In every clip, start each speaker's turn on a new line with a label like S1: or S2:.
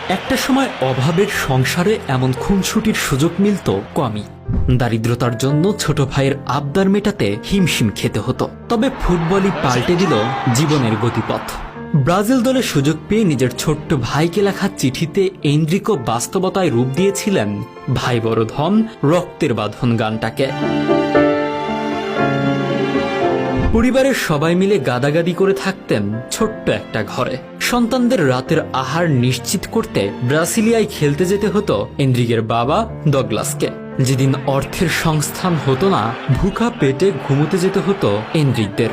S1: একটা সময় অভাবের সংসারে এমন খুনসুটির সুযোগ মিলত কমই। দারিদ্রতার জন্য ছোট ভাইয়ের আবদার মেটাতে হিমশিম খেতে হতো। তবে ফুটবলই পাল্টে দিল জীবনের গতিপথ। ব্রাজিল দলে সুযোগ পেয়ে নিজের ছোট্ট ভাইকে লেখা চিঠিতে এনরিকো বাস্তবতায় রূপ দিয়েছিলেন ভাই বড় ধন, রক্তের বাঁধন গানটাকে। পরিবারের সবাই মিলে গাদাগাদি করে থাকতেন ছোট্ট একটা ঘরে। সন্তানদের রাতের আহার নিশ্চিত করতে ব্রাসিলিয়ায় খেলতে যেতে হতো এনরিকের বাবা ডগলাসকে। যেদিন অর্থের সংস্থান হতো না, ভুখা পেটে ঘুমোতে যেতে হতো এনরিকদের।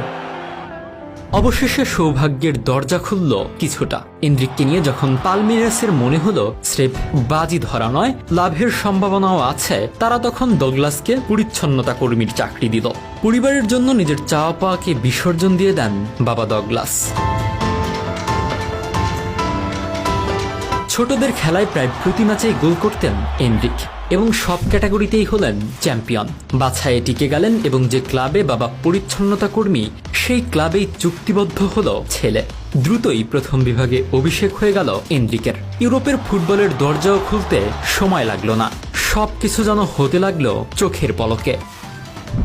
S1: অবশেষে সৌভাগ্যের দরজা খুলল কিছুটা। এনরিককে নিয়ে যখন পালমিরাসের মনে হলো স্রেফ বাজি ধরা নয়, লাভের সম্ভাবনাও আছে, তারা তখন ডগলাসকে পরিচ্ছন্নতা কর্মীর চাকরি দিল। পরিবারের জন্য নিজের চাওয়া পাওয়াকে বিসর্জন দিয়ে দেন বাবা ডগলাস। ছোটদের খেলায় প্রায় প্রতি ম্যাচেই গোল করতেন এনরিক এবং সব ক্যাটাগরিতেই হলেন চ্যাম্পিয়ন। বাছাইয়ে টিকে গেলেন এবং যে ক্লাবে বাবা পরিচ্ছন্নতা কর্মী, সেই ক্লাবেই চুক্তিবদ্ধ হলো ছেলে। দ্রুতই প্রথম বিভাগে অভিষেক হয়ে গেল এনরিকের। ইউরোপের ফুটবলের দরজাও খুলতে সময় লাগলো না, সবকিছু যেন হতে লাগলো চোখের পলকে।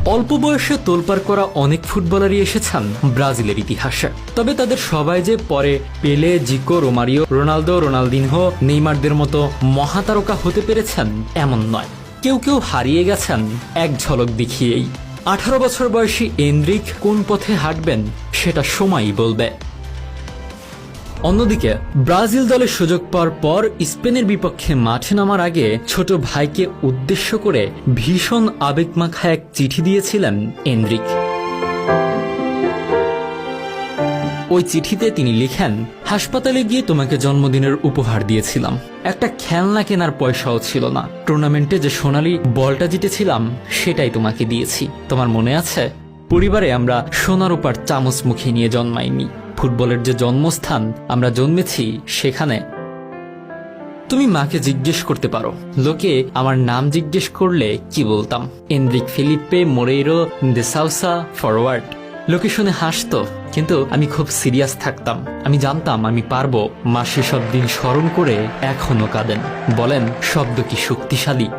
S1: অল্প বয়সে তোলপাড় করা অনেক ফুটবলারই এসেছেন ব্রাজিলের ইতিহাসে। তবে তাদের সবাই যে পরে পেলে, জিকো, রোমারিও, রোনালদো, রোনালদিনহো, নেইমারদের মতো মহাতারকা হতে পেরেছেন এমন নয়। কেউ কেউ হারিয়ে গেছেন এক ঝলক দেখিয়েই। 18 বছর বয়সী এনরিক কোন পথে হাঁটবেন সেটা সময়ই বলবে। অন্যদিকে ব্রাজিল দলে সুযোগ পাওয়ার পর স্পেনের বিপক্ষে মাঠে নামার আগে ছোট ভাইকে উদ্দেশ্য করে ভীষণ আবেগমাখা এক চিঠি দিয়েছিলেন এনরিক। ওই চিঠিতে তিনি লিখেন, হাসপাতালে গিয়ে তোমাকে জন্মদিনের উপহার দিয়েছিলাম। একটা খেলনা কেনার পয়সাও ছিল না। টুর্নামেন্টে যে সোনালী বলটা জিতেছিলাম সেটাই তোমাকে দিয়েছি। তোমার মনে আছে? পরিবারে আমরা সোনার উপর চামচ মুখে নিয়ে জন্মাইনি। ফুটবলের যে জন্মস্থান আমরা জন্মেছি সেখানে। তুমি মাকে জিজ্ঞেস করতে পারো, লোকে আমার নাম জিজ্ঞেস করলে কি বলতাম? এনরিক ফিলিপ্পে মোরেইরো দে সাউসা ফরওয়ার্ড। লোকে শুনে হাসতো, কিন্তু আমি খুব সিরিয়াস থাকতাম। আমি জানতাম আমি পারবো। মা সেসব দিন স্মরণ করে এখনো কাঁদেন, বলেন শব্দ কি শক্তিশালী।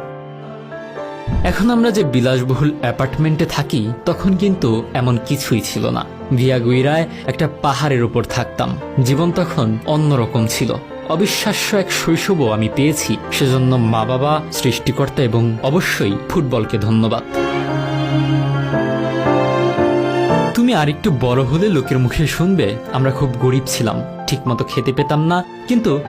S1: এখন আমরা যে বিলাসবহুল অ্যাপার্টমেন্টে থাকি, তখন কিন্তু এমন কিছুই ছিল না। ভিয়াগুইরায় একটা পাহাড়ের উপর থাকতাম। জীবন তখন অন্যরকম ছিল। অবিশ্বাস্য এক শৈশবও আমি পেয়েছি। সেজন্য মা বাবা, সৃষ্টিকর্তা এবং অবশ্যই ফুটবলকে ধন্যবাদ। তুমি আরেকটু বড় হলে লোকের মুখে শুনবে আমরা খুব গরিব ছিলাম, ঠিকমতো খেতে পেতাম না, কিন্তু